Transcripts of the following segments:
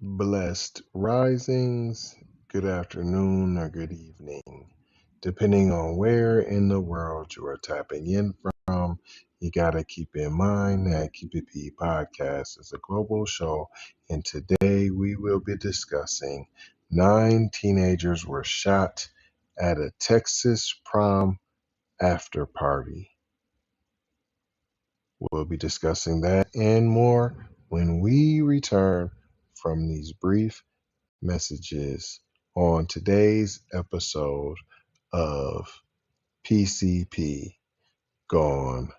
Blessed risings, good afternoon, or good evening. Depending on where in the world you are tapping in from, you got to keep in mind that Keep It P podcast is a global show, and today we will be discussing 9 teenagers were shot at a Texas prom after party. We'll be discussing that and more when we return from these brief messages on today's episode of PCP Gone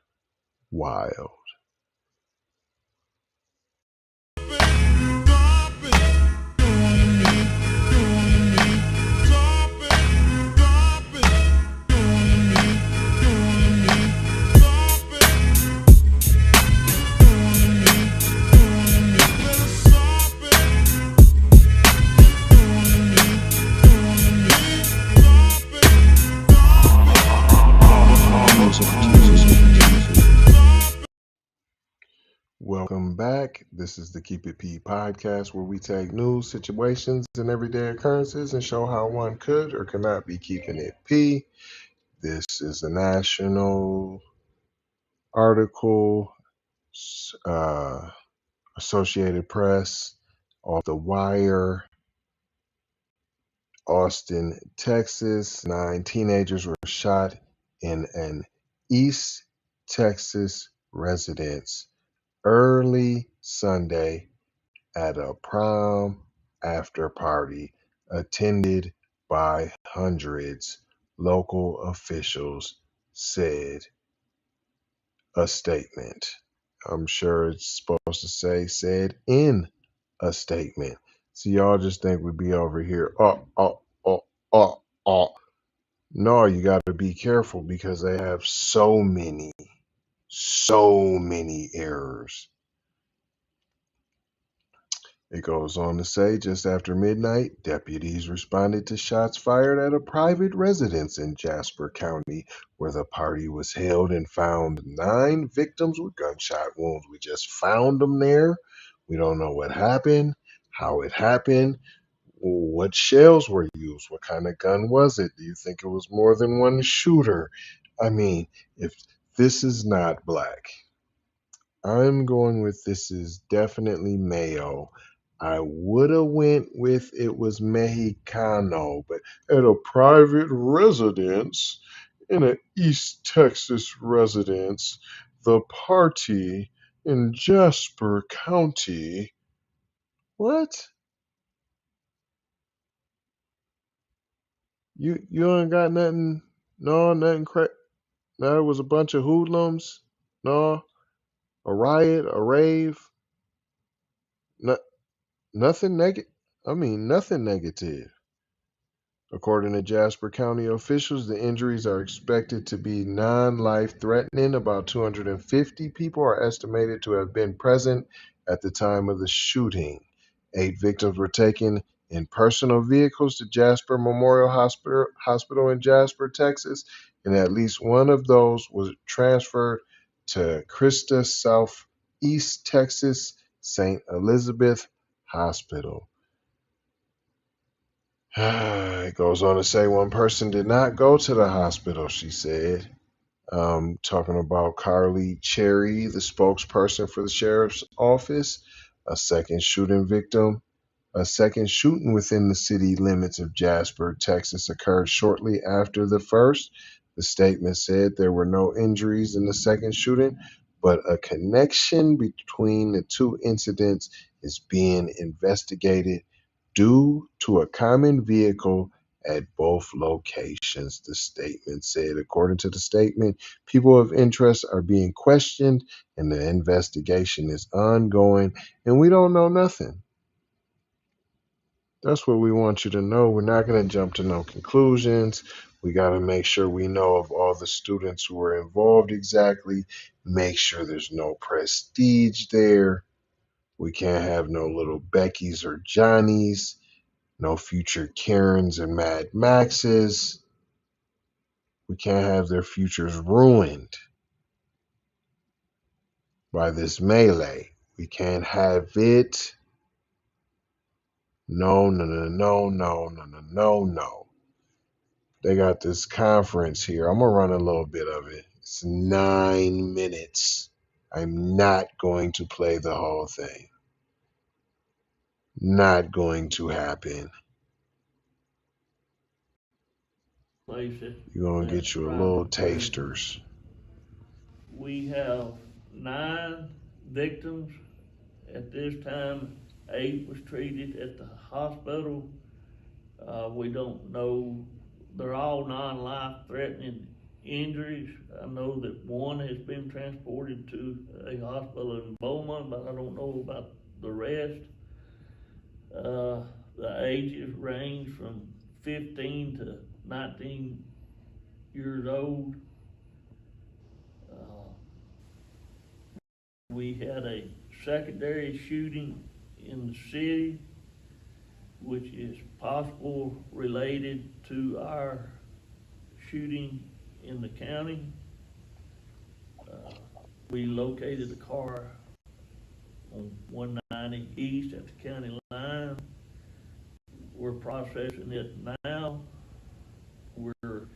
Wild. Welcome back. This is the Keep It P podcast where we take news, situations, and everyday occurrences and show how one could or cannot be keeping it P. This is a national article, Associated Press, off the wire. Austin, Texas. 9 teenagers were shot in an East Texas residence early Sunday at a prom after party attended by hundreds, local officials said. A statement. I'm sure it's supposed to say said in a statement. So y'all just think we'd be over here. No, you got to be careful because they have so many errors. It goes on to say, just after midnight, deputies responded to shots fired at a private residence in Jasper County, where the party was held, and found 9 victims with gunshot wounds. We just found them there. We don't know what happened, how it happened, what shells were used, what kind of gun was it? Do you think it was more than one shooter? I mean, if this is not black, I'm going with this is definitely Mayo. I would have went with it was Mexicano, but at a private residence, in an East Texas residence, the party in Jasper County. What? You ain't got nothing? No, nothing No, it was a bunch of hoodlums? No, a riot, a rave? No, nothing negative. Nothing negative. According to Jasper County officials, the injuries are expected to be non-life threatening. About 250 people are estimated to have been present at the time of the shooting. 8 victims were taken in personal vehicles to Jasper Memorial Hospital in Jasper, Texas, and at least one of those was transferred to Christa Southeast Texas St. Elizabeth Hospital. It goes on to say one person did not go to the hospital, she said. Talking about Carly Cherry, the spokesperson for the sheriff's office. A second shooting within the city limits of Jasper, Texas occurred shortly after the first. The statement said there were no injuries in the second shooting, but a connection between the 2 incidents is being investigated due to a common vehicle at both locations, the statement said. According to the statement, people of interest are being questioned and the investigation is ongoing, and we don't know nothing. That's what we want you to know. We're not going to jump to no conclusions. We got to make sure we know of all the students who are involved exactly. Make sure there's no prestige there. We can't have no little Beckys or Johnnies. No future Karens and Mad Maxes. We can't have their futures ruined by this melee. We can't have it. No, no, no, no, no, no, no, no, no. They got this conference here. I'm gonna run a little bit of it. It's 9 minutes. I'm not going to play the whole thing. Not going to happen. You're gonna get you a little tasters. We have 9 victims at this time. 8 was treated at the hospital. We don't know, they're all non-life threatening injuries. I know that 1 has been transported to a hospital in Beaumont, but I don't know about the rest. The ages range from 15 to 19 years old. We had a secondary shooting in the city, which is possible related to our shooting in the county. We located a car on 190 East at the county line. We're processing it now. We're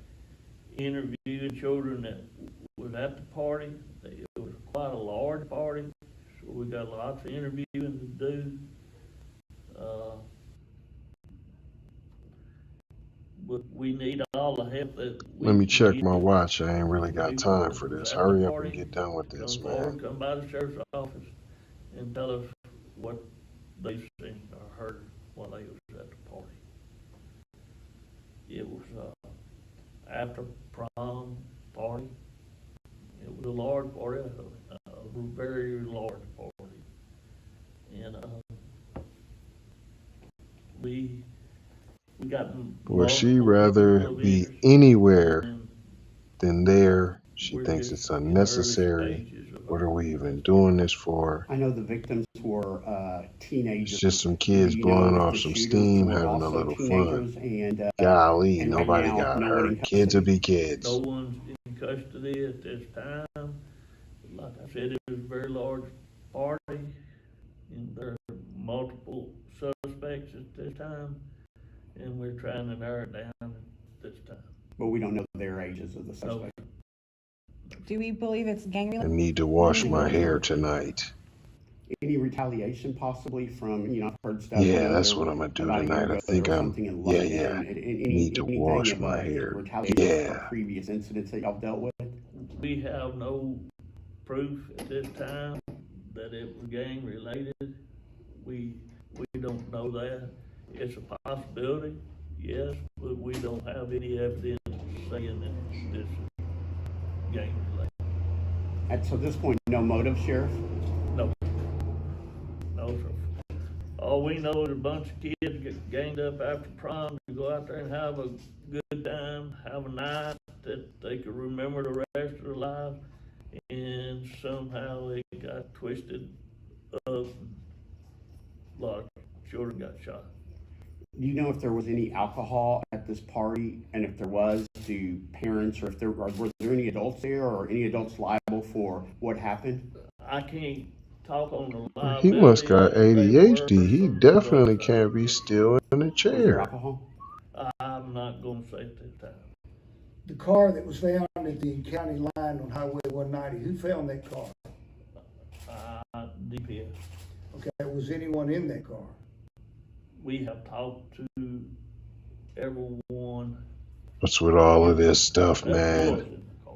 interviewing children that was at the party. It was quite a large party, so we got lots of interviewing to do. But we need all the help that we Let me can check get. my watch. I ain't really got People time that for was this. at the Hurry up party and get done with this, come forward, man. come by the sheriff's office and tell us what they seen or heard while they was at the party. It was after-prom party. It was a large party, a very large party. And we got Well, she'd multiple rather people of be interest, anywhere and than there. She we're thinks just it's in the early unnecessary. stages of What our are we even doing this for? I know the victims were It's teenagers. just some Do kids you know blowing if off the some shooters steam, were having a also little fun. teenagers? And Golly, and right nobody now, got no one in hurt. Kids will custody. be no kids. one's in custody at this time. Like I said, it was a very large party, and there are multiple suspects at this time, and we're trying to narrow it down at this time. But we don't know their ages of the No, suspect. Do we believe it's gang I related? need to wash my hair tonight. Any retaliation possibly from, I've heard stuff Yeah, over that's there what I'm gonna do about a year tonight. I ago think or I'm, something in yeah, London. yeah. Need to Anything wash of my hair. retaliation Yeah. for previous incidents that y'all dealt with? we have no proof at this time that it was gang related. We don't know that. It's a possibility, yes, but we don't have any evidence saying that this is gang related. So at this point, no motive, Sheriff? No, no, sir. All we know is a bunch of kids get ganged up after prom to go out there and have a good time, have a night that they could remember the rest of their life, and somehow they got twisted up. A lot of children got shot. Do you know if there was any alcohol at this party? And if there was, do parents, or if there were there any adults there, or any adults liable for what happened? I can't talk on the liability. He must got of it. They ADHD. were He some definitely drugs. can't be still in a Was there chair. alcohol? I'm not gonna say at this time. The car that was found at the county line on Highway 190, who found that car? DPS. Okay, was anyone in that car? We have talked to everyone What's with all of this stuff, that was man? in the car.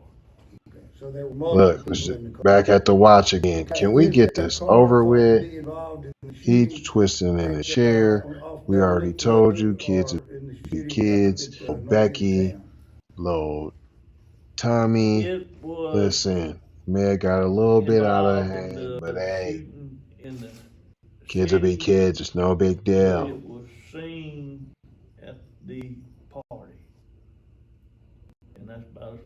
Okay, so there were Look, multiple let's people just in the car. back at the watch again. Okay, Can we is get that this car over thought to with? be involved in the He's shooting twisting in a at, chair. off We already Beverly told you Road kids or would in the be shooting kids. up at, north end of Becky, town? little Tommy. It was Listen, man got a little bit out of involved in hand, the but hey, shooting in the kids will be city, kids. It's no big but deal. it was seen at the party. And that's about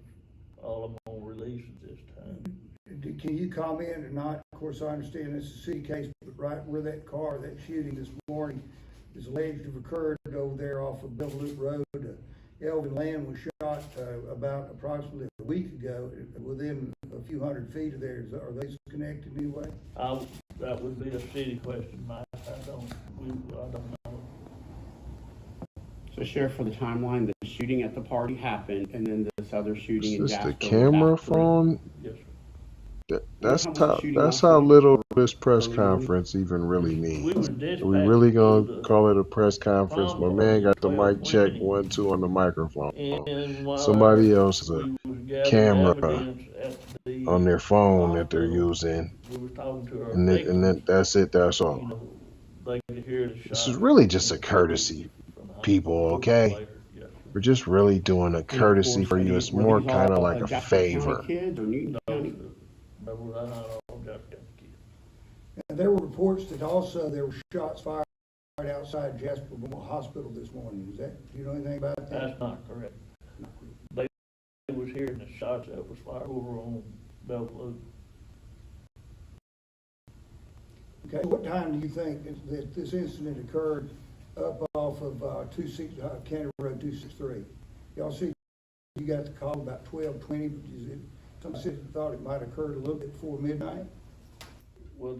all I'm gonna release at this time. Can you comment or not? Of course, I understand this is a city case, but right where that car, that shooting this morning is alleged to have occurred over there off of Beverly Road. Elvin Land was shot about approximately a week ago within a few hundred feet of there. Are they connected in any way? That would be a city question, Mike. I don't know. So Sheriff, for the timeline, the shooting at the party happened, and then this other shooting Is in this the Jasper was camera after. phone? Yes, sir. What time was the shooting That's last how night? little this press Early morning? conference even really We means. were Are we dispatched really to gonna the call it a press conference? prom My party man at got the mic check 12:20, 1, 2 on the microphone. and while Somebody else has a we was gathering camera evidence at the on their phone that they're hospital, using, we was talking to our and victims. that's it. That's You all. know, they could hear the This is shots really just a from courtesy, the people. hospital Okay, later. Yes, sir. we're just really doing a And of courtesy course, for you. It's were more these kind of all like a Jasper County favor. kids or Newton No, County? sir. They were not all Jasper County kids. And there were reports that also there were shots fired outside Jasper Memorial Hospital this morning. Is that, do you know anything about that? That's not correct. They was hearing the shots that was fired over on Bellevue. Okay, what time do you think that this incident occurred up off of County Road 263? Y'all see, you got the call about 12:20, but is it, some citizens thought it might have occurred a little bit before midnight? Well,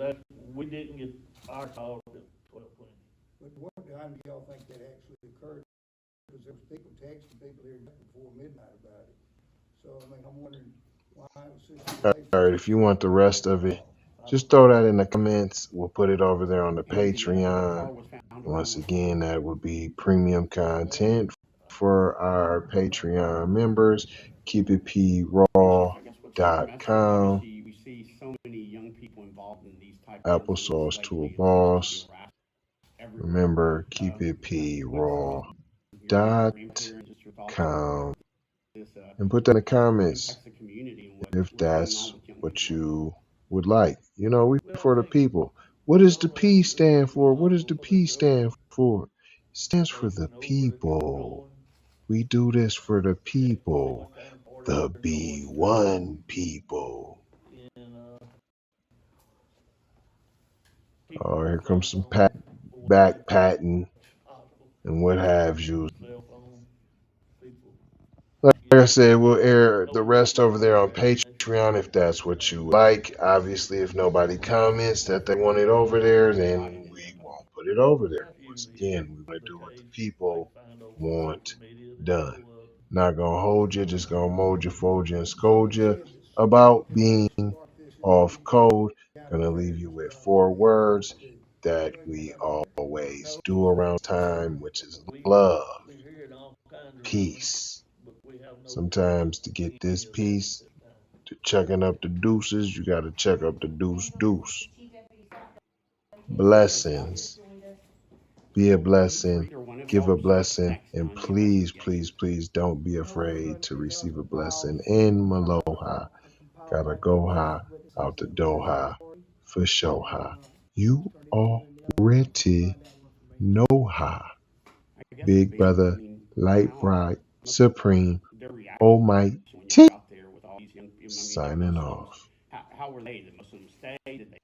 we didn't get our call at 12:20. But what time do y'all think that actually occurred? Because there was people texting people here before midnight about it. So, I mean, I'm wondering why it was such a. All right, if you want the rest of it, just throw that in the comments. We'll put it over there on the And the car Patreon. was found Once around again, that would be premium content for our Patreon members. Sheriff, I guess what's the message? KeepItPraw.com. Obviously, we see so many young people involved in these type of incidents Applesauce to a lately. It seems to be boss. harassed everywhere. Remember, What's KeepItPraw.com. and just your thoughts on this And put that in the comments impacts the community and if what's going that's on with young what people. you would like. You know, we for the people. What does the P stand for? What does the P stand for? It stands for the people. We do this for the people. The B1 people. Oh, here comes some back patting and what have you. Like I said, we'll air the rest over there on Patreon if that's what you like. Obviously, if nobody comments that they want it over there, then we won't put it over there. Once again, we want to do what the people want done. Not gonna hold you, just gonna mold you, fold you, and scold you about being off code. Gonna leave you with 4 words that we always do around time, which is love, peace. Sometimes to get this piece, to checking up the deuces, you got to check up the deuce. Blessings. Be a blessing. Give a blessing. And please, please, please don't be afraid to receive a blessing in Maloha. Gotta go high, out the door high, for sure high. You already know high. Big brother, light bright, supreme, almighty. Signing off. How were they? Did most of them stay? Did they